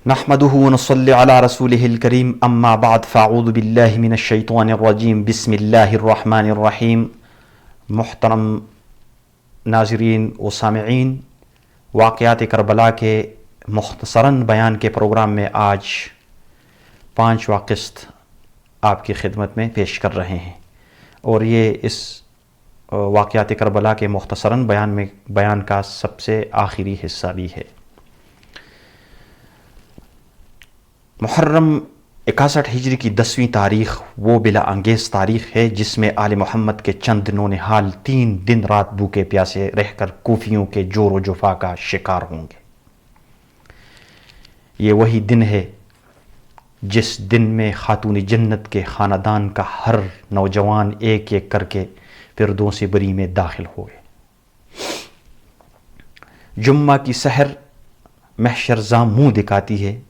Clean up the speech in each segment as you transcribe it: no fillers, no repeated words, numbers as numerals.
نحمده ونصلي على رسوله الكريم اما بعد فاعوذ باللہ من الشیطان الرجیم بسم اللہ الرحمن الرحیم۔ محترم ناظرین و سامعین، واقعات کربلا کے مختصراً بیان کے پروگرام میں آج 5واں قسط آپ کی خدمت میں پیش کر رہے ہیں، اور یہ اس واقعات کربلا کے مختصراً بیان کا سب سے آخری حصہ بھی ہے۔ محرم 61 ہجری کی 10ویں تاریخ وہ بلا انگیز تاریخ ہے جس میں آل محمد کے چند نونہال 3 دن رات بھوکے پیاسے رہ کر کوفیوں کے جور و جفا کا شکار ہوں گے۔ یہ وہی دن ہے جس دن میں خاتون جنت کے خاندان کا ہر نوجوان ایک ایک کر کے فردوس بری میں داخل ہوئے۔ جمعہ کی سحر محشر زاں منہ دکھاتی ہے۔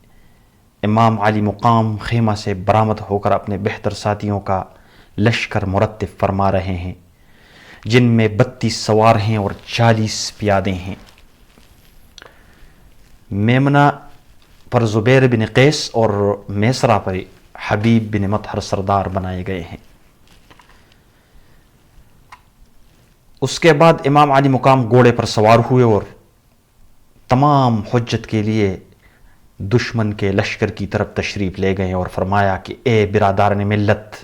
امام علی مقام خیمہ سے برآمد ہو کر اپنے بہتر ساتھیوں کا لشکر مرتب فرما رہے ہیں، جن میں 32 سوار ہیں اور 40 پیادے ہیں۔ میمنہ پر زبیر بن قیس اور میسرہ پر حبیب بن مطہر سردار بنائے گئے ہیں۔ اس کے بعد امام علی مقام گھوڑے پر سوار ہوئے اور تمام حجت کے لیے دشمن کے لشکر کی طرف تشریف لے گئے اور فرمایا کہ اے برادران ملت،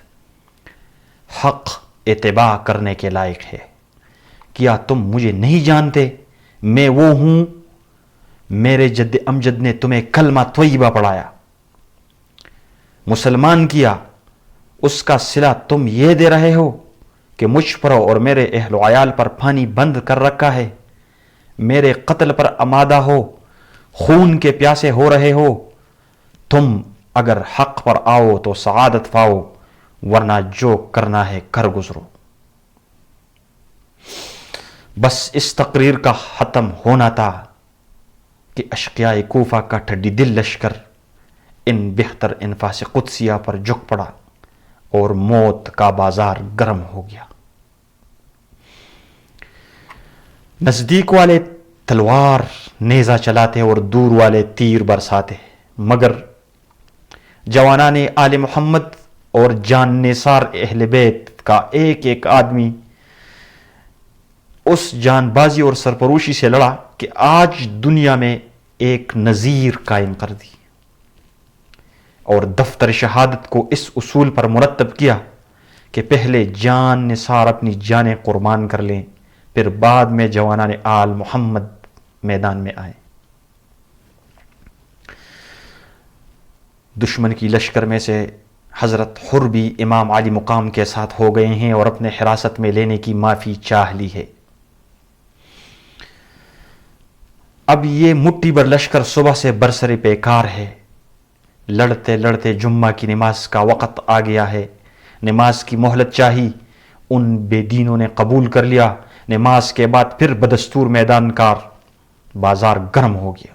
حق اتباع کرنے کے لائق ہے۔ کیا تم مجھے نہیں جانتے؟ میں وہ ہوں، میرے جد امجد نے تمہیں کلمہ طیبہ پڑھایا، مسلمان کیا، اس کا صلہ تم یہ دے رہے ہو کہ مجھ پر اور میرے اہل و عیال پر پانی بند کر رکھا ہے، میرے قتل پر آمادہ ہو، خون کے پیاسے ہو رہے ہو۔ تم اگر حق پر آؤ تو سعادت پاؤ، ورنہ جو کرنا ہے کر گزرو۔ بس اس تقریر کا ختم ہونا تھا کہ اشقیاء کوفہ کا ٹھڈی دل لشکر ان بہتر انفاس قدسیہ پر جھک پڑا اور موت کا بازار گرم ہو گیا۔ نزدیک والے تلوار نیزہ چلاتے اور دور والے تیر برساتے، مگر جوانان آل محمد اور جان نثار اہل بیت کا ایک ایک آدمی اس جان بازی اور سرپروشی سے لڑا کہ آج دنیا میں ایک نظیر قائم کر دی، اور دفتر شہادت کو اس اصول پر مرتب کیا کہ پہلے جان نثار اپنی جانیں قربان کر لیں، پھر بعد میں جوانان آل محمد میدان میں آئے۔ دشمن کی لشکر میں سے حضرت حر بھی امام علی مقام کے ساتھ ہو گئے ہیں اور اپنے حراست میں لینے کی معافی چاہ لی ہے۔ اب یہ مٹھی بھر لشکر صبح سے برسر پیکار ہے۔ لڑتے لڑتے جمعہ کی نماز کا وقت آ گیا ہے۔ نماز کی مہلت چاہی، ان بے دینوں نے قبول کر لیا۔ نماز کے بعد پھر بدستور میدان کا بازار گرم ہو گیا،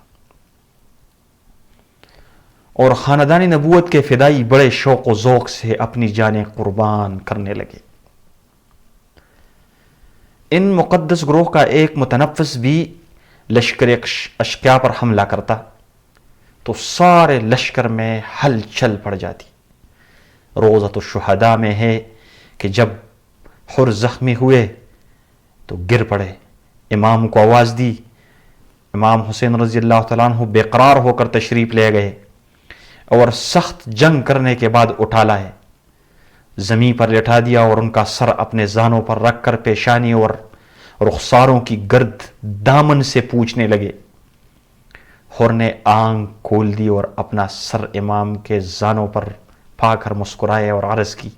اور خاندان نبوت کے فدائی بڑے شوق و ذوق سے اپنی جانیں قربان کرنے لگے۔ ان مقدس گروہ کا ایک متنفس بھی لشکر اشقیاء پر حملہ کرتا تو سارے لشکر میں ہلچل پڑ جاتی۔ روضۃ الشہداء میں ہے کہ جب حر زخمی ہوئے تو گر پڑے، امام کو آواز دی، امام حسین رضی اللہ تعالیٰ عنہ بے قرار ہو کر تشریف لے گئے اور سخت جنگ کرنے کے بعد اٹھا لائے، زمین پر لٹا دیا اور ان کا سر اپنے زانوں پر رکھ کر پیشانی اور رخساروں کی گرد دامن سے پوچھنے لگے۔ حر نے آنکھ کھول دی اور اپنا سر امام کے زانوں پر پا کر مسکرائے اور عرض کی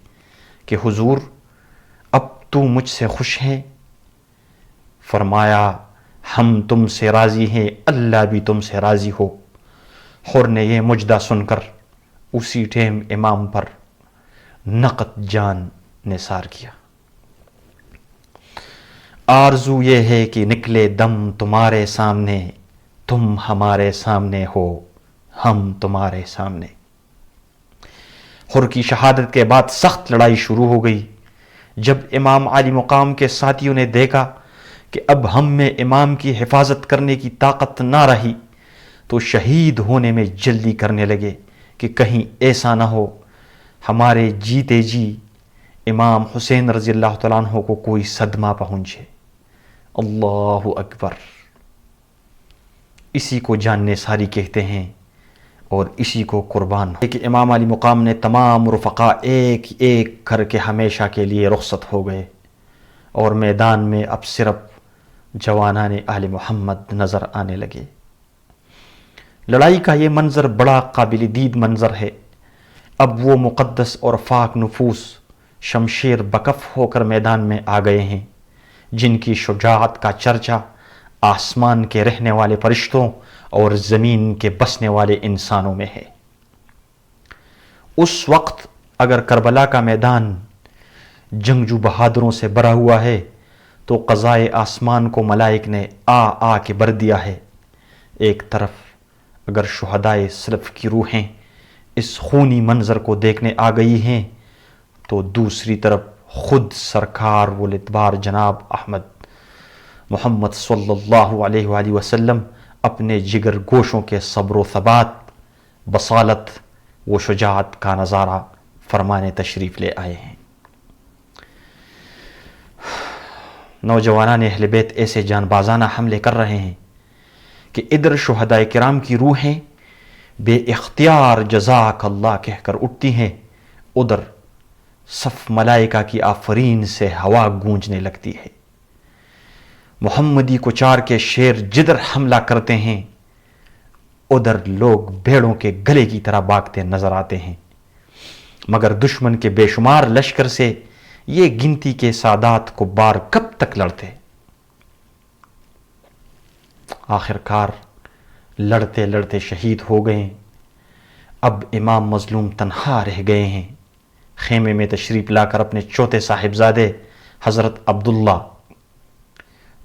کہ حضور، اب تو مجھ سے خوش ہیں؟ فرمایا، ہم تم سے راضی ہیں، اللہ بھی تم سے راضی ہو۔ حر نے یہ مجدہ سن کر اسی ٹائم امام پر نقد جان نثار کیا۔ آرزو یہ ہے کہ نکلے دم تمہارے سامنے، تم ہمارے سامنے ہو، ہم تمہارے سامنے۔ حر کی شہادت کے بعد سخت لڑائی شروع ہو گئی۔ جب امام علی مقام کے ساتھیوں نے دیکھا کہ اب ہم میں امام کی حفاظت کرنے کی طاقت نہ رہی تو شہید ہونے میں جلدی کرنے لگے کہ کہیں ایسا نہ ہو ہمارے جیتے جی امام حسین رضی اللہ تعالیٰ عنہ کو کوئی صدمہ پہنچے۔ اللہ اکبر! اسی کو جاننے ساری کہتے ہیں اور اسی کو قربان ہو کہ امام علی مقام نے تمام رفقا ایک ایک کر کے ہمیشہ کے لیے رخصت ہو گئے، اور میدان میں اب صرف جوانان آل محمد نظر آنے لگے۔ لڑائی کا یہ منظر بڑا قابل دید منظر ہے۔ اب وہ مقدس اور پاک نفوس شمشیر بکف ہو کر میدان میں آ گئے ہیں، جن کی شجاعت کا چرچا آسمان کے رہنے والے فرشتوں اور زمین کے بسنے والے انسانوں میں ہے۔ اس وقت اگر کربلا کا میدان جنگجو بہادروں سے بھرا ہوا ہے تو قضائے آسمان کو ملائک نے آ کے بھر دیا ہے۔ ایک طرف اگر شہدائے سلف کی روحیں اس خونی منظر کو دیکھنے آ گئی ہیں تو دوسری طرف خود سرکار والاتبار جناب احمد محمد صلی اللہ علیہ وآلہ وسلم اپنے جگر گوشوں کے صبر و ثبات، بصالت و شجاعت کا نظارہ فرمانے تشریف لے آئے ہیں۔ نوجوانان اہل بیت ایسے جان بازانہ حملے کر رہے ہیں کہ ادھر شہدائے کرام کی روحیں بے اختیار جزاک اللہ کہہ کر اٹھتی ہیں، ادھر صف ملائکہ کی آفرین سے ہوا گونجنے لگتی ہے۔ محمدی کچار کے شیر جدھر حملہ کرتے ہیں ادھر لوگ بھیڑوں کے گلے کی طرح بھاگتے نظر آتے ہیں، مگر دشمن کے بے شمار لشکر سے یہ گنتی کے سادات کو بار کب تک لڑتے؟ آخر کار لڑتے لڑتے شہید ہو گئے۔ اب امام مظلوم تنہا رہ گئے ہیں۔ خیمے میں تشریف لا کر اپنے چوتھے صاحبزادے حضرت عبداللہ،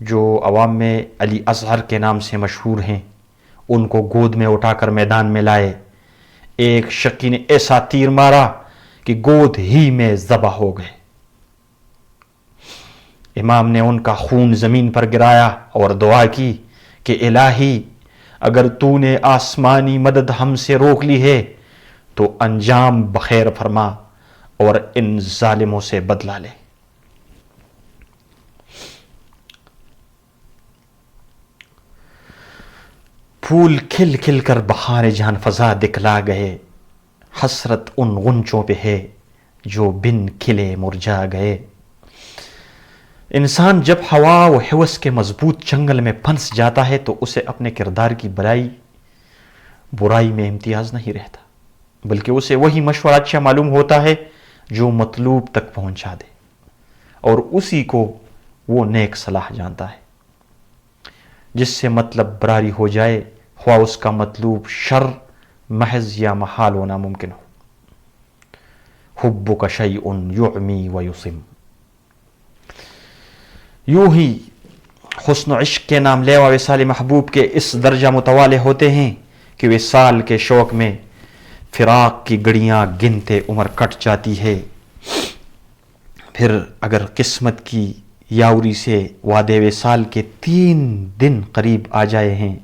جو عوام میں علی اصغر کے نام سے مشہور ہیں، ان کو گود میں اٹھا کر میدان میں لائے۔ ایک شکی نے ایسا تیر مارا کہ گود ہی میں ذبح ہو گئے۔ امام نے ان کا خون زمین پر گرایا اور دعا کی کہ الہی اگر تو نے آسمانی مدد ہم سے روک لی ہے تو انجام بخیر فرما اور ان ظالموں سے بدلہ لے۔ پھول کھل کھل کر بہار جہان فضا دکھلا گئے، حسرت ان غنچوں پہ ہے جو بن کھلے مرجا گئے۔ انسان جب ہوا و ہوس کے مضبوط جنگل میں پھنس جاتا ہے تو اسے اپنے کردار کی برائی میں امتیاز نہیں رہتا، بلکہ اسے وہی مشورہ اچھا معلوم ہوتا ہے جو مطلوب تک پہنچا دے، اور اسی کو وہ نیک صلاح جانتا ہے۔ جس سے مطلب براری ہو جائے، خواہ اس کا مطلوب شر محض یا محال ہونا ممکن ہو۔ حبک شیء یعمی و یصم۔ یوں ہی حسن و عشق کے نام لیوا وصال محبوب کے اس درجہ متوالے ہوتے ہیں کہ وصال کے شوق میں فراق کی گھڑیاں گنتے عمر کٹ جاتی ہے۔ پھر اگر قسمت کی یاوری سے وعدے وصال کے 3 دن قریب آ جائے ہیں،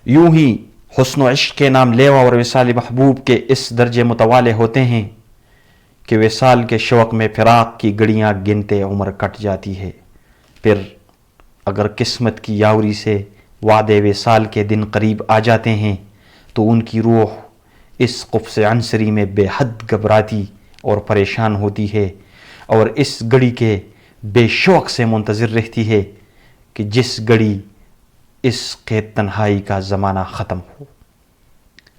یوں ہی حسن و عشق کے نام لیوا اور وصال محبوب کے اس درجے متوالے ہوتے ہیں کہ وصال کے شوق میں فراق کی گھڑیاں گنتے عمر کٹ جاتی ہے۔ پھر اگر قسمت کی یاوری سے وعدے وصال کے دن قریب آ جاتے ہیں تو ان کی روح اس قفس عنصری میں بے حد گھبراتی اور پریشان ہوتی ہے، اور اس گھڑی کے بے شوق سے منتظر رہتی ہے کہ جس گھڑی اس قید تنہائی کا زمانہ ختم ہو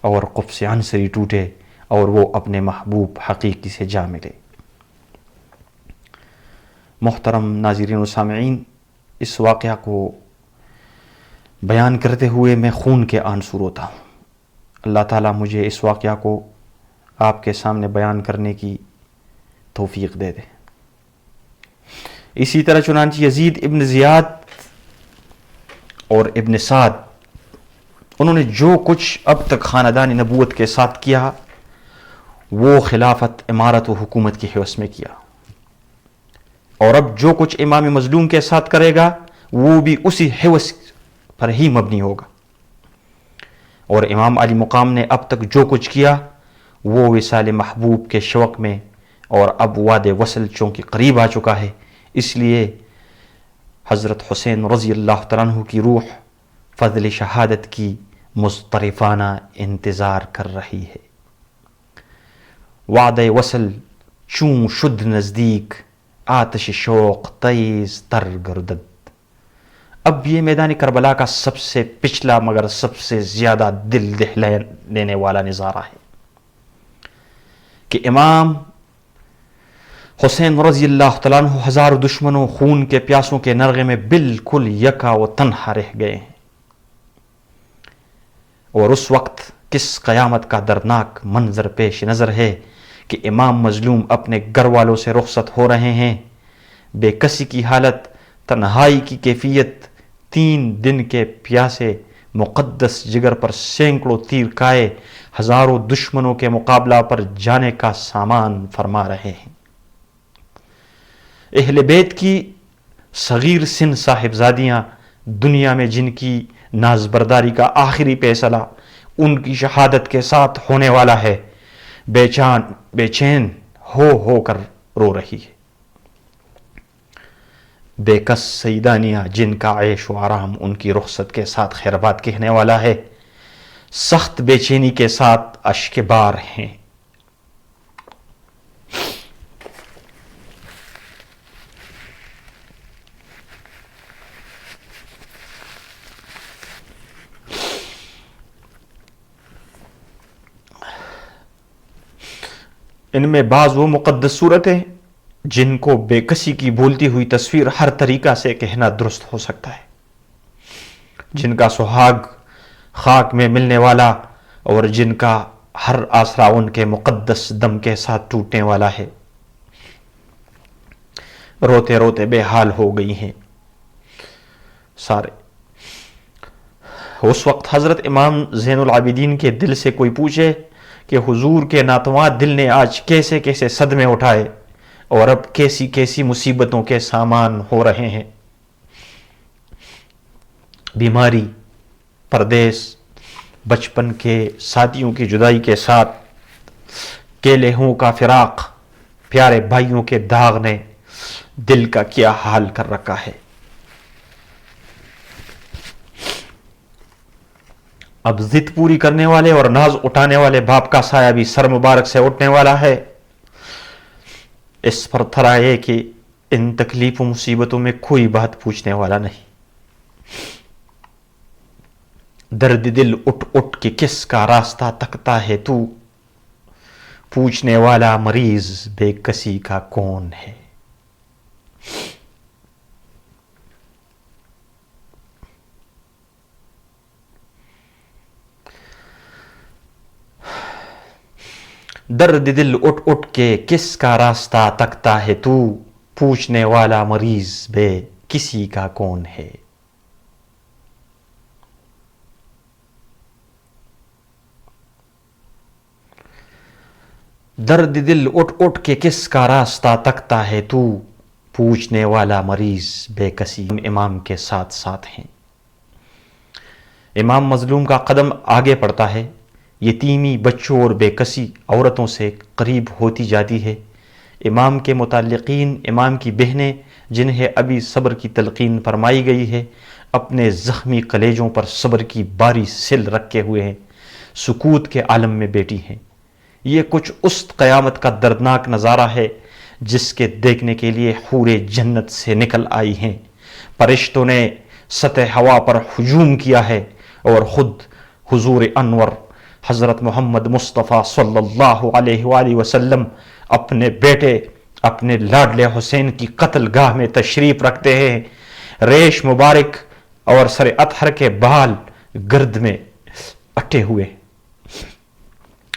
اور قفس عنصری ٹوٹے اور وہ اپنے محبوب حقیقی سے جا ملے۔ محترم ناظرین و سامعین، اس واقعہ کو بیان کرتے ہوئے میں خون کے آنسو روتا ہوں۔ اللہ تعالیٰ مجھے اس واقعہ کو آپ کے سامنے بیان کرنے کی توفیق دے دے۔ اسی طرح چنانچہ یزید ابن زیاد اور ابن سعد، انہوں نے جو کچھ اب تک خاندان نبوت کے ساتھ کیا وہ خلافت، امارت و حکومت کی حوث میں کیا، اور اب جو کچھ امام مظلوم کے ساتھ کرے گا وہ بھی اسی حوث پر ہی مبنی ہوگا، اور امام علی مقام نے اب تک جو کچھ کیا وہ وصال محبوب کے شوق میں، اور اب وعد وصل چونکہ قریب آ چکا ہے، اس لیے حضرت حسین رضی اللہ تعالیٰ عنہ کی روح فضل شہادت کی مضطرفانہ انتظار کر رہی ہے۔ وعد وصل چوں شد نزدیک، آتش شوق تیز تر گردد۔ اب یہ میدان کربلا کا سب سے پچھلا مگر سب سے زیادہ دل دہلانے والا نظارہ ہے کہ امام حسین رضی اللہ تعالیٰ عنہ ہزاروں دشمنوں خون کے پیاسوں کے نرغے میں بالکل یکا و تنہا رہ گئے ہیں، اور اس وقت کس قیامت کا دردناک منظر پیش نظر ہے کہ امام مظلوم اپنے گھر والوں سے رخصت ہو رہے ہیں، بے کسی کی حالت، تنہائی کی کیفیت، 3 دن کے پیاسے مقدس جگر پر سینکڑوں تیر کھائے ہزاروں دشمنوں کے مقابلہ پر جانے کا سامان فرما رہے ہیں۔ اہل بیت کی صغیر سن صاحبزادیاں دنیا میں جن کی نازبرداری کا آخری فیصلہ ان کی شہادت کے ساتھ ہونے والا ہے، بے چین ہو کر رو رہی ہے۔ بے کس سیدانیاں جن کا عیش و آرام ان کی رخصت کے ساتھ خیرباد کہنے والا ہے، سخت بے چینی کے ساتھ اشک بار ہیں۔ ان میں بعض وہ مقدس صورتیں جن کو بے کسی کی بولتی ہوئی تصویر ہر طریقہ سے کہنا درست ہو سکتا ہے، جن کا سہاگ خاک میں ملنے والا اور جن کا ہر آسرا ان کے مقدس دم کے ساتھ ٹوٹنے والا ہے، روتے روتے بے حال ہو گئی ہیں سارے۔ اس وقت حضرت امام زین العابدین کے دل سے کوئی پوچھے کہ حضور کے ناتواں دل نے آج کیسے کیسے صدمے اٹھائے اور اب کیسی کیسی مصیبتوں کے سامان ہو رہے ہیں، بیماری، پردیس، بچپن کے ساتھیوں کی جدائی کے ساتھ کیلہوں کا فراق، پیارے بھائیوں کے داغ نے دل کا کیا حال کر رکھا ہے۔ اب ضد پوری کرنے والے اور ناز اٹھانے والے باپ کا سایہ بھی سر مبارک سے اٹھنے والا ہے۔ اس پر تھرا یہ کہ ان تکلیف و مصیبتوں میں کوئی بات پوچھنے والا نہیں۔ درد دل اٹھ اٹھ کے کس کا راستہ تکتا ہے تو، پوچھنے والا مریض بے کسی کا کون ہے۔ درد دل اٹھ اٹھ کے کس کا راستہ تکتا ہے تو، پوچھنے والا مریض بے کسی کا کون ہے۔ درد دل اٹھ اٹھ کے کس کا راستہ تکتا ہے تو، پوچھنے والا مریض بے کسی۔ امام کے ساتھ ساتھ ہیں۔ امام مظلوم کا قدم آگے پڑتا ہے، یتیمی بچوں اور بے کسی عورتوں سے قریب ہوتی جاتی ہے۔ امام کے متعلقین، امام کی بہنیں جنہیں ابھی صبر کی تلقین فرمائی گئی ہے، اپنے زخمی کلیجوں پر صبر کی باری سل رکھے ہوئے ہیں، سکوت کے عالم میں بیٹھی ہیں۔ یہ کچھ اس قیامت کا دردناک نظارہ ہے جس کے دیکھنے کے لیے حور جنت سے نکل آئی ہیں۔ فرشتوں نے سطح ہوا پر ہجوم کیا ہے اور خود حضور انور حضرت محمد مصطفیٰ صلی اللہ علیہ وآلہ وسلم اپنے بیٹے، اپنے لاڈلے حسین کی قتل گاہ میں تشریف رکھتے ہیں۔ ریش مبارک اور سر اطہر کے بال گرد میں اٹے ہوئے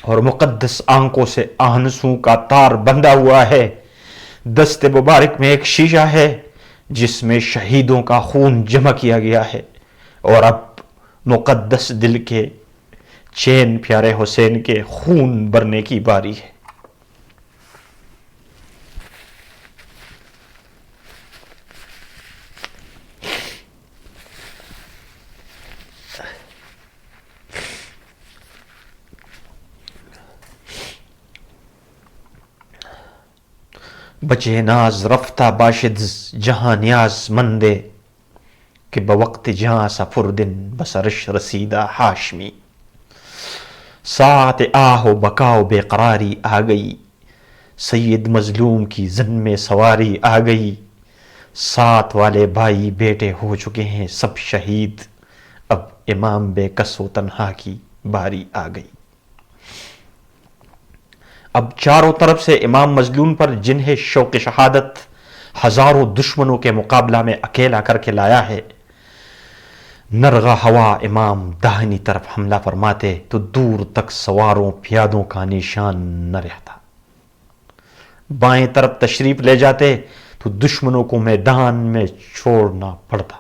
اور مقدس آنکھوں سے آنسوں کا تار بندھا ہوا ہے۔ دست مبارک میں ایک شیشہ ہے جس میں شہیدوں کا خون جمع کیا گیا ہے، اور اب مقدس دل کے چین پیارے حسین کے خون بھرنے کی باری ہے۔ بچے ناز رفتہ باشد جہاں نیاز مندے کہ بوقت جہاں سفر دن بسرش رسیدہ ہاشمی. ساعت آہ و بکاؤ بے قراری آ گئی، سید مظلوم کی زن میں سواری آ گئی. ساتھ والے بھائی بیٹے ہو چکے ہیں سب شہید، اب امام بے کس و تنہا کی باری آ گئی. اب چاروں طرف سے امام مظلوم پر جنہیں شوق شہادت ہزاروں دشمنوں کے مقابلہ میں اکیلا کر کے لایا ہے، نرغہ ہوا امام داہنی طرف حملہ فرماتے تو دور تک سواروں پیادوں کا نشان نہ رہتا. بائیں طرف تشریف لے جاتے تو دشمنوں کو میدان میں چھوڑنا پڑتا.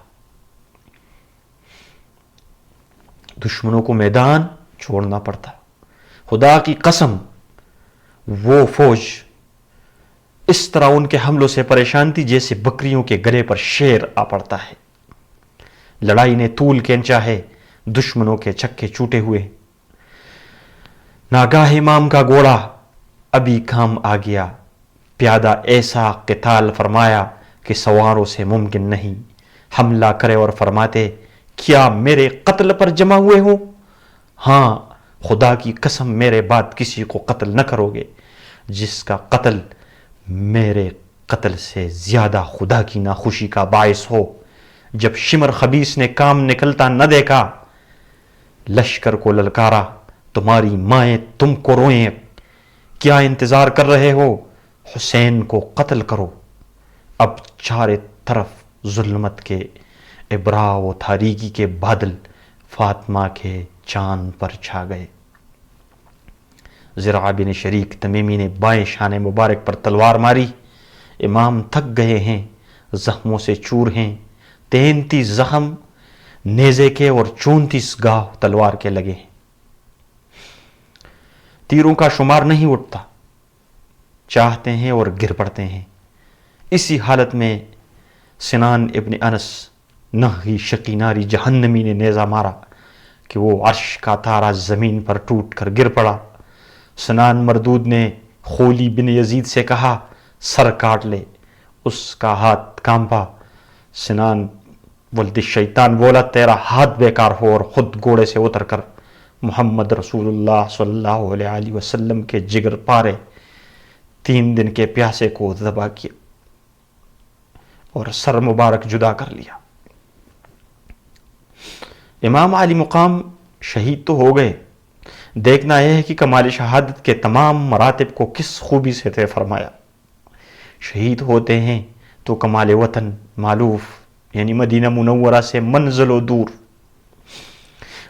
دشمنوں کو میدان چھوڑنا پڑتا. خدا کی قسم وہ فوج اس طرح ان کے حملوں سے پریشان تھی جیسے بکریوں کے گلے پر شیر آ پڑتا ہے. لڑائی نے طول کھینچا ہے، دشمنوں کے چکے چوٹے ہوئے. ناگاہ امام کا گھوڑا ابھی کام آ گیا، پیادہ ایسا قتال فرمایا کہ سواروں سے ممکن نہیں. حملہ کرے اور فرماتے کیا میرے قتل پر جمع ہوئے ہو؟ ہاں، خدا کی قسم میرے بعد کسی کو قتل نہ کرو گے. جس کا قتل میرے قتل سے زیادہ خدا کی ناخوشی کا باعث ہو. جب شمر خبیث نے کام نکلتا نہ دیکھا، لشکر کو للکارا تمہاری مائیں تم کو روئیں، کیا انتظار کر رہے ہو؟ حسین کو قتل کرو. اب چارے طرف ظلمت کے ابرا و تاریکی کے بادل فاطمہ کے چاند پر چھا گئے. زرع بن شریک تمیمی نے بائیں شان مبارک پر تلوار ماری. امام تھک گئے ہیں، زخموں سے چور ہیں. 33 زخم نیزے کے اور 34 گاہ تلوار کے لگے ہیں. تیروں کا شمار نہیں اٹھتا، چاہتے ہیں اور گر پڑتے ہیں. اسی حالت میں سنان ابن انس نہی شقی ناری جہنمی نے نیزہ مارا کہ وہ عرش کا تارا زمین پر ٹوٹ کر گر پڑا. سنان مردود نے خولی بن یزید سے کہا سر کاٹ لے، اس کا ہاتھ کانپا. سنان ولد شیطان بولا تیرا ہاتھ بیکار ہو، اور خود گھوڑے سے اتر کر محمد رسول اللہ صلی اللہ علیہ وسلم کے جگر پارے 3 دن کے پیاسے کو ذبح کیا اور سر مبارک جدا کر لیا. امام علی مقام شہید تو ہو گئے، دیکھنا یہ ہے کہ کمال شہادت کے تمام مراتب کو کس خوبی سے طے فرمایا. شہید ہوتے ہیں تو کمال وطن مالوف یعنی مدینہ منورہ سے منزل و دور،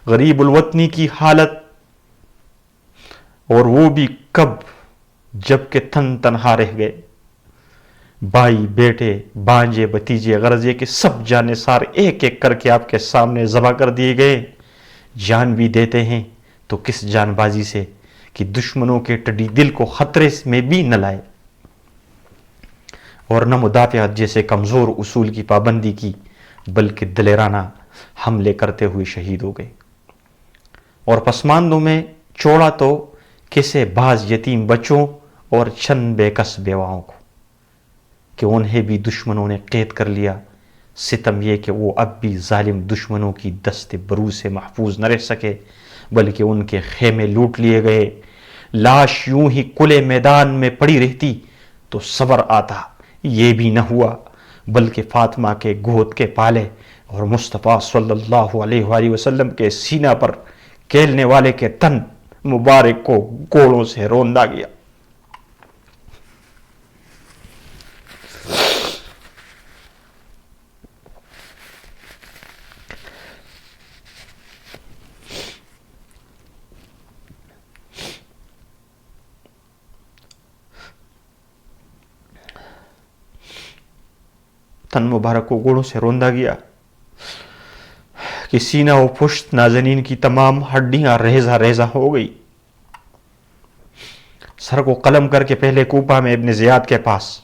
غریب الوطنی کی حالت، اور وہ بھی کب؟ جب کہ تن تنہا رہ گئے. بھائی بیٹے بانجے بتیجے غرض یہ کہ سب جانے سار ایک ایک کر کے آپ کے سامنے ذبح کر دیے گئے. جان بھی دیتے ہیں تو کس جان بازی سے کہ دشمنوں کے ٹڈی دل کو خطرے میں بھی نہ لائے، اور نہ مدافعت جیسے کمزور اصول کی پابندی کی، بلکہ دلیرانہ حملے کرتے ہوئے شہید ہو گئے. اور پسماندوں میں چوڑا تو کسے بعض یتیم بچوں اور چند بے کس بیواؤں کو کہ انہیں بھی دشمنوں نے قید کر لیا. ستم یہ کہ وہ اب بھی ظالم دشمنوں کی دست برو سے محفوظ نہ رہ سکے، بلکہ ان کے خیمے لوٹ لیے گئے. لاش یوں ہی کھلے میدان میں پڑی رہتی تو صبر آتا، یہ بھی نہ ہوا، بلکہ فاطمہ کے گود کے پالے اور مصطفیٰ صلی اللہ علیہ وآلہ وسلم کے سینہ پر کھیلنے والے کے تن مبارک کو گوڑوں سے روندا گیا. تن مبارک کو گوڑوں سے روندا گیا کہ سینہ و پشت نازنین کی تمام ہڈیاں ریزہ ریزہ ہو گئی. سر کو قلم کر کے پہلے کوفہ میں ابن زیاد کے پاس،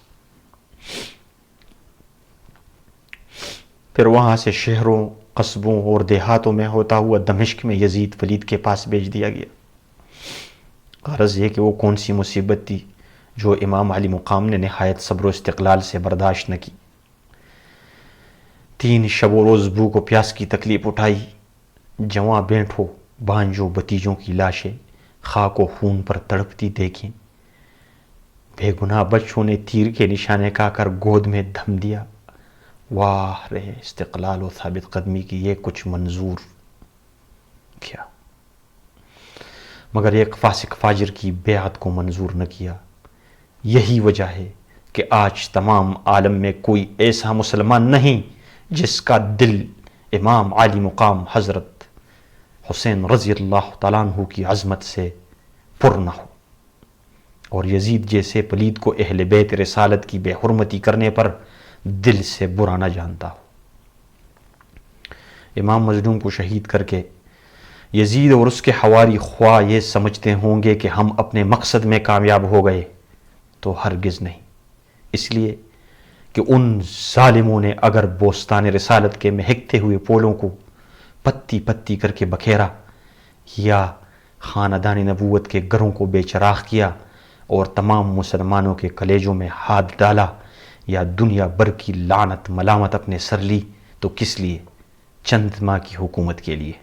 پھر وہاں سے شہروں قصبوں اور دیہاتوں میں ہوتا ہوا دمشق میں یزید ولید کے پاس بھیج دیا گیا. غرض یہ کہ وہ کون سی مصیبت تھی جو امام علی مقام نے نہایت صبر و استقلال سے برداشت نہ کی. 3 شب و روز بھوک و پیاس کی تکلیف اٹھائی. جواں بینٹھو بانجو بتیجوں کی لاشیں خاک و خون پر تڑپتی دیکھیں. بے گناہ بچوں نے تیر کے نشانے کا کر گود میں دم دیا. واہ رہے استقلال و ثابت قدمی کی یہ کچھ منظور کیا، مگر ایک فاسق فاجر کی بیعت کو منظور نہ کیا. یہی وجہ ہے کہ آج تمام عالم میں کوئی ایسا مسلمان نہیں جس کا دل امام عالی مقام حضرت حسین رضی اللہ تعالیٰ عنہ کی عظمت سے پر نہ ہو، اور یزید جیسے پلید کو اہل بیت رسالت کی بے حرمتی کرنے پر دل سے برا نہ جانتا ہو. امام مظلوم کو شہید کر کے یزید اور اس کے حواری خواہ یہ سمجھتے ہوں گے کہ ہم اپنے مقصد میں کامیاب ہو گئے تو ہرگز نہیں، اس لیے کہ ان ظالموں نے اگر بوستان رسالت کے مہکتے ہوئے پھولوں کو پتی پتی کر کے بکھیرا، یا خاندان نبوت کے گھروں کو بے چراغ کیا اور تمام مسلمانوں کے کلیجوں میں ہاتھ ڈالا، یا دنیا بھر کی لعنت ملامت اپنے سر لی، تو کس لیے؟ چند ماہ کی حکومت کے لیے،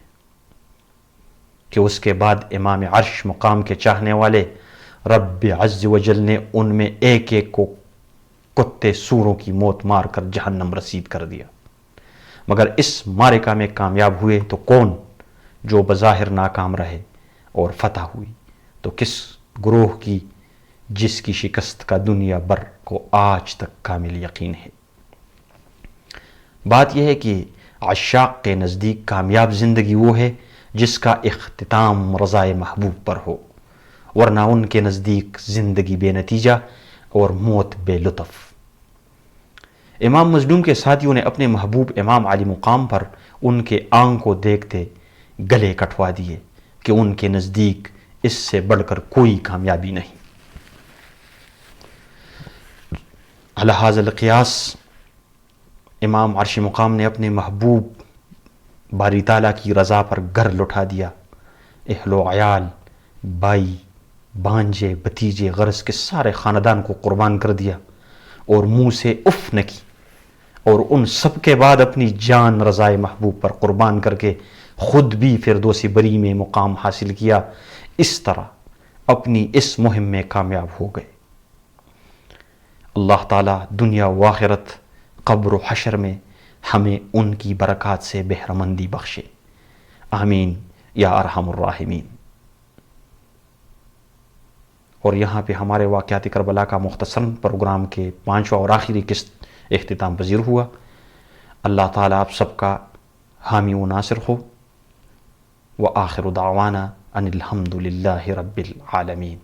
کہ اس کے بعد امام عرش مقام کے چاہنے والے رب عز و جل نے ان میں ایک ایک کو کتے سوروں کی موت مار کر جہنم رسید کر دیا. مگر اس معرکہ میں کامیاب ہوئے تو کون؟ جو بظاہر ناکام رہے اور فتح ہوئی تو کس گروہ کی جس کی شکست کا دنیا بھر کو آج تک کامل یقین ہے. بات یہ ہے کہ عشاق کے نزدیک کامیاب زندگی وہ ہے جس کا اختتام رضائے محبوب پر ہو، ورنہ ان کے نزدیک زندگی بے نتیجہ اور موت بے لطف. امام مظلوم کے ساتھیوں نے اپنے محبوب امام علی مقام پر ان کے آنکھ کو دیکھتے گلے کٹوا دیے کہ ان کے نزدیک اس سے بڑھ کر کوئی کامیابی نہیں. علی ھذا القیاس امام عرش مقام نے اپنے محبوب باری تعالیٰ کی رضا پر گھر لٹا دیا، اہل و عیال، بھائی، بانجے، بھتیجے، غرض کے سارے خاندان کو قربان کر دیا اور منہ سے اف نہ کی، اور ان سب کے بعد اپنی جان رضائے محبوب پر قربان کر کے خود بھی فردوس بری میں مقام حاصل کیا. اس طرح اپنی اس مہم میں کامیاب ہو گئے. اللہ تعالیٰ دنیا و آخرت، قبر و حشر میں ہمیں ان کی برکات سے بہرہ مندی بخشے. آمین یا ارحم الراحمین. اور یہاں پہ ہمارے واقعات کربلا کا مختصر پروگرام کے 5واں اور آخری قسط اختتام پذیر ہوا. اللہ تعالیٰ آپ سب کا حامی و ناصر ہو. وآخر دعوانا ان الحمد للہ رب العالمین.